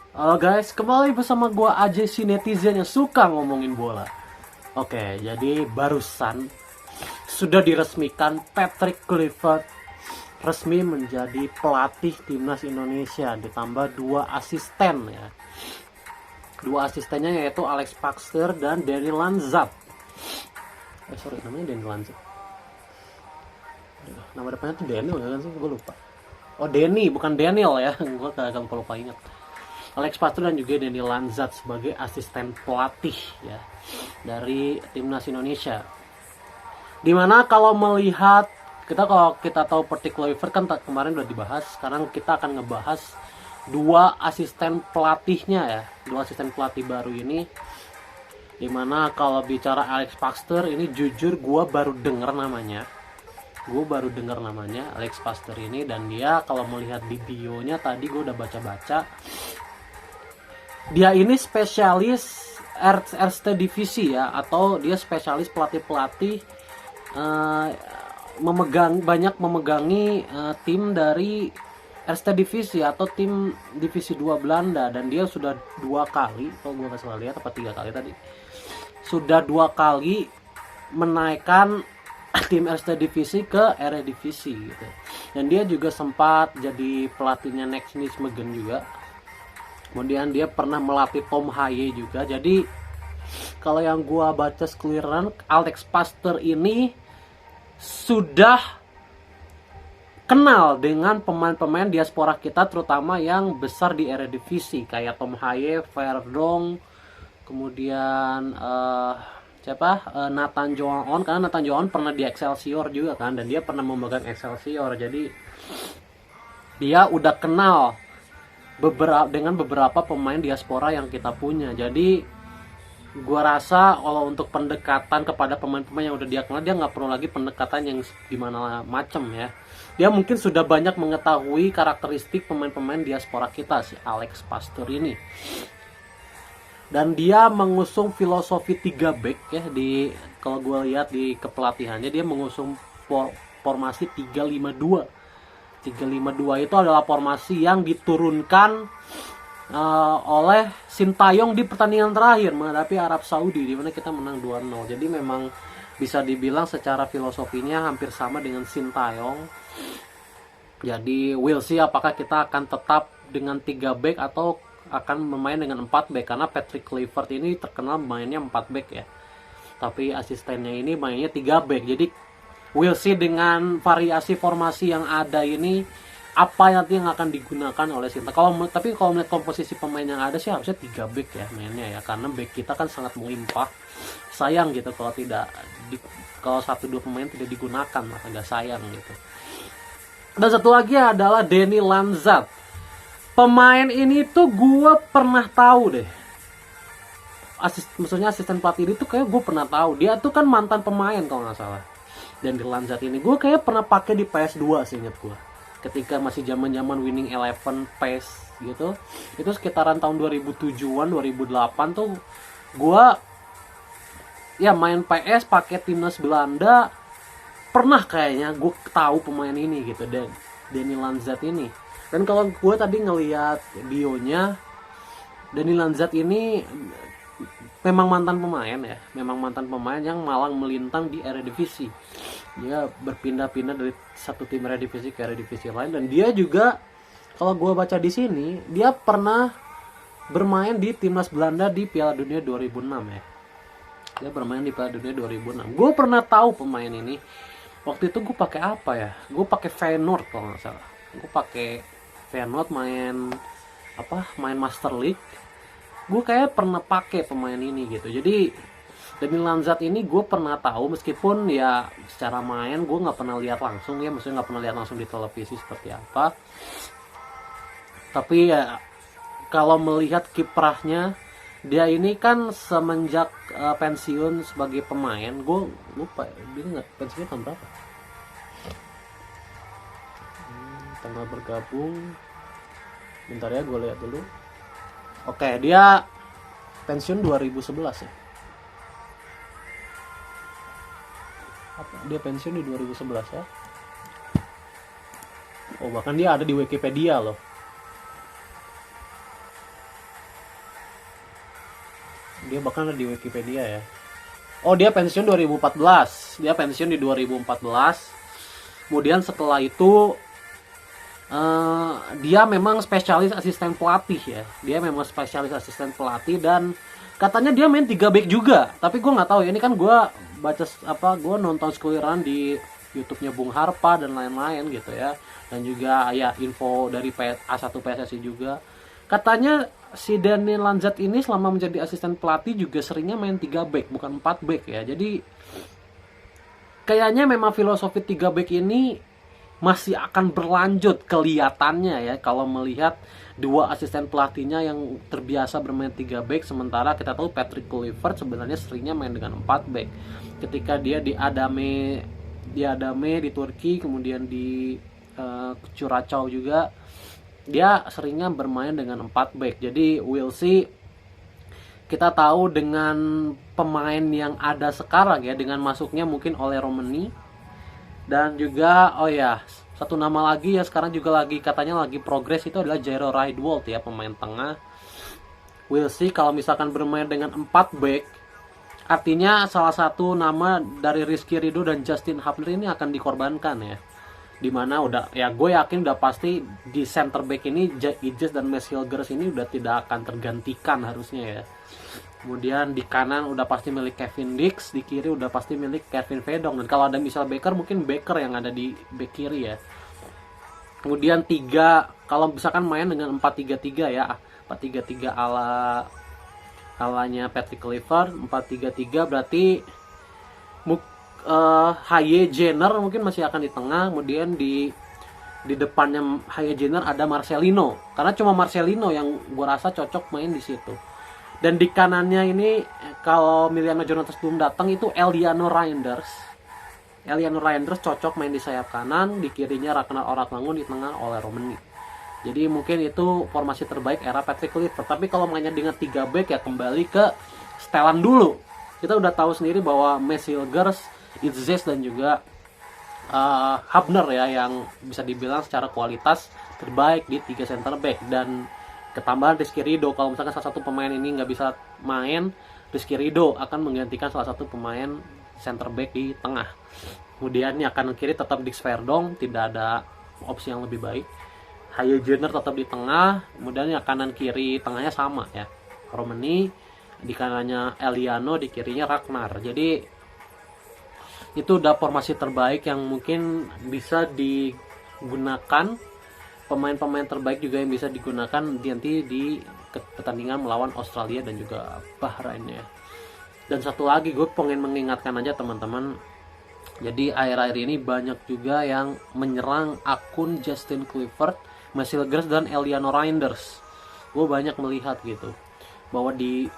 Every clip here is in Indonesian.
Halo guys, kembali bersama gua aja si netizen yang suka ngomongin bola. Oke, jadi barusan sudah diresmikan Patrick Kluivert resmi menjadi pelatih timnas Indonesia ditambah dua asisten ya. Dua asistennya yaitu Alex Paxter dan Danny Lanzat. Sorry, namanya Danny Lanzat. Nama depannya tuh Daniel ya kan sih, gue lupa. Oh Denny, bukan Daniel ya, gue kagak lupa ingat. Alex Paxter dan juga Danny Lanzat sebagai asisten pelatih ya dari timnas Indonesia. Dimana kalau melihat kalau kita tahu Patrick Kluivert kan kemarin udah dibahas, sekarang kita akan ngebahas dua asisten pelatihnya ya, dua asisten pelatih baru ini. Dimana kalau bicara Alex Paxter ini jujur gue baru denger namanya. Alex Paxter ini, dan dia kalau melihat di bio-nya tadi gue udah baca-baca, dia ini spesialis RST divisi ya, atau dia spesialis pelatih-pelatih memegangi tim dari RST divisi atau tim divisi 2 Belanda, dan dia sudah 2 kali, kalau gue nggak salah lihat apa 3 kali tadi, sudah 2 kali menaikkan tim RST divisi ke Eredivisie gitu. Dan dia juga sempat jadi pelatihnya Next Nijmegen juga. Kemudian dia pernah melatih Tom Haye juga. Jadi kalau yang gua baca sekeliran, Alex Paxter ini sudah kenal dengan pemain-pemain diaspora kita, terutama yang besar di Eredivisie kayak Tom Haye, Verdong, kemudian Nathan Joon, karena Nathan Joon pernah di Excelsior juga kan, dan dia pernah memegang Excelsior. Jadi dia udah kenal dengan beberapa pemain diaspora yang kita punya. Jadi gua rasa kalau untuk pendekatan kepada pemain-pemain yang udah dia kenal, dia nggak perlu lagi pendekatan yang gimana macem ya. Dia mungkin sudah banyak mengetahui karakteristik pemain-pemain diaspora kita, si Alex Paxter ini. Dan dia mengusung filosofi 3 back ya, kalau gue lihat di kepelatihannya dia mengusung formasi 3-5-2. 3-5-2 itu adalah formasi yang diturunkan oleh Sintayong di pertandingan terakhir menghadapi Arab Saudi, di mana kita menang 2-0. Jadi memang bisa dibilang secara filosofinya hampir sama dengan Sintayong. Jadi we'll see apakah kita akan tetap dengan 3 back atau akan bermain dengan 4 back, karena Patrick Kluivert ini terkenal mainnya 4 back ya. Tapi asistennya ini mainnya 3 back. Jadi we'll see dengan variasi formasi yang ada ini apa nanti yang akan digunakan oleh Sinta. Tapi kalau melihat komposisi pemain yang ada sih harusnya 3 back ya mainnya ya, karena back kita kan sangat melimpah. Sayang gitu kalau kalau 1-2 pemain tidak digunakan, agak sayang gitu. Dan satu lagi adalah Danny Lanzat. Pemain ini tuh gue pernah tahu deh. Maksudnya asisten pelatih ini tuh kayak gue pernah tahu. Dia tuh kan mantan pemain kalau nggak salah. Dan di Lanzat ini gue kayak pernah pakai di PS2 seingat gue. Ketika masih zaman-zaman Winning Eleven PES gitu. Itu sekitaran tahun 2007-an, 2008 tuh gue ya main PS pakai timnas Belanda. Pernah kayaknya gue tahu pemain ini gitu, dan Danny Lanzat ini. Dan kalau gue tadi ngelihat bionya, Danny Lanzat ini memang mantan pemain ya, memang mantan pemain yang malang melintang di Eredivisie. Dia berpindah-pindah dari satu tim Eredivisie ke Eredivisie lain, dan dia juga kalau gue baca di sini dia pernah bermain di timnas Belanda di Piala Dunia 2006 ya. Dia bermain di Piala Dunia 2006. Gue pernah tahu pemain ini. Waktu itu gue pakai apa ya? Gue pakai Feyenoord kalau nggak salah. Gue pakai Feyenoord main Master League. Gue kayak pernah pakai pemain ini gitu. Jadi Danny Lanzat ini gue pernah tahu, meskipun ya secara main gue nggak pernah lihat langsung ya, maksudnya nggak pernah lihat langsung di televisi seperti apa. Tapi ya kalau melihat kiprahnya, dia ini kan semenjak pensiun sebagai pemain, gue lupa dia nggak pensiunnya tahun berapa. Tanggal bergabung, bentar ya gue lihat dulu. Oke, dia pensiun 2011 ya. Dia pensiun di 2011 ya. Oh, bahkan dia ada di Wikipedia loh. Dia bahkan ada di Wikipedia ya. Oh, dia pensiun 2014. Dia pensiun di 2014. Kemudian setelah itu dia memang spesialis asisten pelatih ya. Dia memang spesialis asisten pelatih dan katanya dia main 3 back juga. Tapi gue nggak tahu ya. Ini kan gue baca gue nonton sekeliran di YouTube-nya Bung Harpa dan lain-lain gitu ya. Dan juga ya info dari A1 PSSI juga. Katanya si Daniel Lanzat ini selama menjadi asisten pelatih juga seringnya main 3 back bukan 4 back ya. Jadi kayaknya memang filosofi 3 back ini masih akan berlanjut kelihatannya ya, kalau melihat dua asisten pelatihnya yang terbiasa bermain 3 back, sementara kita tahu Patrick Kluivert sebenarnya seringnya main dengan 4 back. Ketika dia di Adame di Turki, kemudian di Curacao juga dia seringnya bermain dengan 4 back. Jadi we'll see. Kita tahu dengan pemain yang ada sekarang ya, dengan masuknya mungkin oleh Romani. Dan juga satu nama lagi ya sekarang juga lagi katanya lagi progres, itu adalah Jairo Riedwold ya, pemain tengah. We'll see kalau misalkan bermain dengan 4 back, artinya salah satu nama dari Rizky Ridho dan Justin Hubner ini akan dikorbankan ya. Dimana udah ya, gue yakin udah pasti di center back ini Ijes dan Max Hilgers ini udah tidak akan tergantikan harusnya ya. Kemudian di kanan udah pasti milik Kevin Dix, di kiri udah pasti milik Kevin Vedong, dan kalau ada misal Baker mungkin Baker yang ada di back kiri ya. Kemudian kalau misalkan main dengan 4-3-3 ya, 4-3-3 alanya Patrick Kluivert, 4-3-3 berarti Haye Jenner mungkin masih akan di tengah, kemudian di depannya Haye Jenner ada Marcelino, karena cuma Marcelino yang gue rasa cocok main di situ. Dan di kanannya ini kalau Emiliano Jonatas belum datang itu Eliano Reinders. Eliano Reinders cocok main di sayap kanan, di kirinya Ragnar Oratlangun, di tengah oleh Romani. Jadi mungkin itu formasi terbaik era Patrick Kluivert. Tapi kalau mainnya dengan 3 back ya kembali ke setelan dulu. Kita udah tahu sendiri bahwa Max Hilgers, Itzes dan juga Hubner ya yang bisa dibilang secara kualitas terbaik di 3 center back. Dan ketambahan Rizky Ridho, kalau misalkan salah satu pemain ini nggak bisa main, Rizky Ridho akan menggantikan salah satu pemain center back di tengah. Kemudian yang kanan kiri tetap Dix Verdong, tidak ada opsi yang lebih baik. Haye Jenner tetap di tengah, kemudian yang kanan kiri tengahnya sama ya, Romani, di kanannya Eliano, di kirinya Ragnar. Jadi itu udah formasi terbaik yang mungkin bisa digunakan, pemain-pemain terbaik juga yang bisa digunakan nanti di pertandingan melawan Australia dan juga Bahrain ya. Dan satu lagi gue pengen mengingatkan aja teman-teman, jadi akhir-akhir ini banyak juga yang menyerang akun Justin Kluivert, Max Hilgers dan Eliano Reinders. Gue banyak melihat gitu bahwa di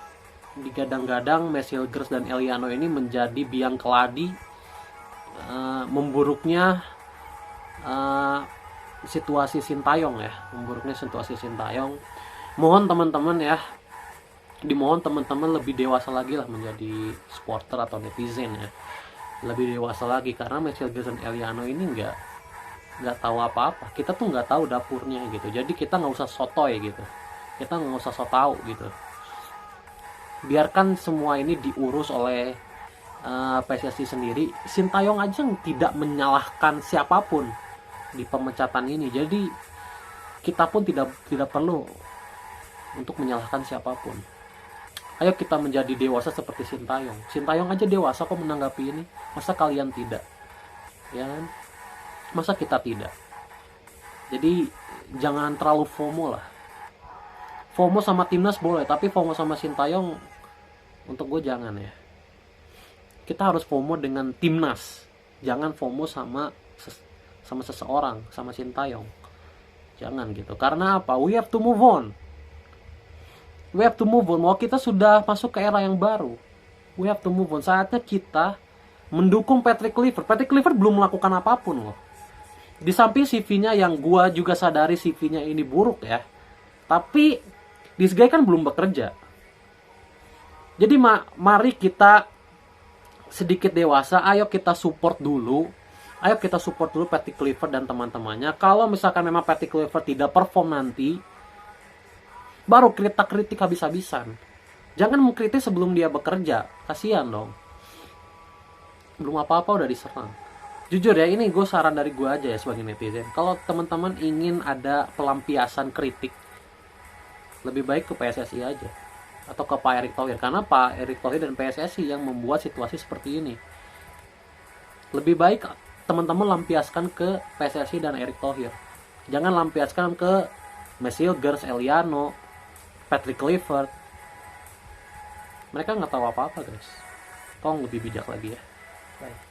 gadang-gadang Max Hilgers dan Eliano ini menjadi biang keladi memburuknya situasi Sintayong ya, memburuknya situasi Sintayong. Mohon teman-teman ya, dimohon teman-teman lebih dewasa lagi lah menjadi supporter atau netizen ya, lebih dewasa lagi, karena Max Hilgers dan Eliano ini nggak tahu apa-apa. Kita tuh nggak tahu dapurnya gitu, jadi kita nggak usah sotoy gitu, kita nggak usah so tahu gitu. Biarkan semua ini diurus oleh PSSI sendiri. Sintayong aja tidak menyalahkan siapapun di pemecatan ini, jadi kita pun tidak perlu untuk menyalahkan siapapun. Ayo kita menjadi dewasa seperti Sintayong. Sintayong aja dewasa kok menanggapi ini, masa kalian tidak? Ya kan? Masa kita tidak? Jadi jangan terlalu FOMO lah. FOMO sama timnas boleh, tapi FOMO sama Sintayong untuk gue jangan ya. Kita harus FOMO dengan timnas, jangan FOMO sama seseorang, sama Sintayong. Jangan gitu. Karena apa? We have to move on. We have to move on. Mau kita sudah masuk ke era yang baru. We have to move on. Saatnya kita mendukung Patrick Kluivert. Patrick Kluivert belum melakukan apapun loh. Di samping CV-nya yang gua juga sadari CV-nya ini buruk ya. Tapi this guy kan belum bekerja. Jadi mari kita sedikit dewasa, ayo kita support dulu. Ayo kita support dulu Patrick Kluivert dan teman-temannya. Kalau misalkan memang Patrick Kluivert tidak perform nanti, baru kritik habis-habisan. Jangan mengkritik sebelum dia bekerja, kasihan dong. Belum apa-apa udah diserang. Jujur ya, ini gue saran dari gue aja ya sebagai netizen. Kalau teman-teman ingin ada pelampiasan kritik, lebih baik ke PSSI aja atau ke Pak Erick Thohir, karena Pak Erick Thohir dan PSSI yang membuat situasi seperti ini. Lebih baik teman-teman lampiaskan ke PSSI dan Erick Thohir, jangan lampiaskan ke Messilgers, Eliano, Patrick Kluivert. Mereka nggak tahu apa-apa guys. Tolong lebih bijak lagi ya. Bye.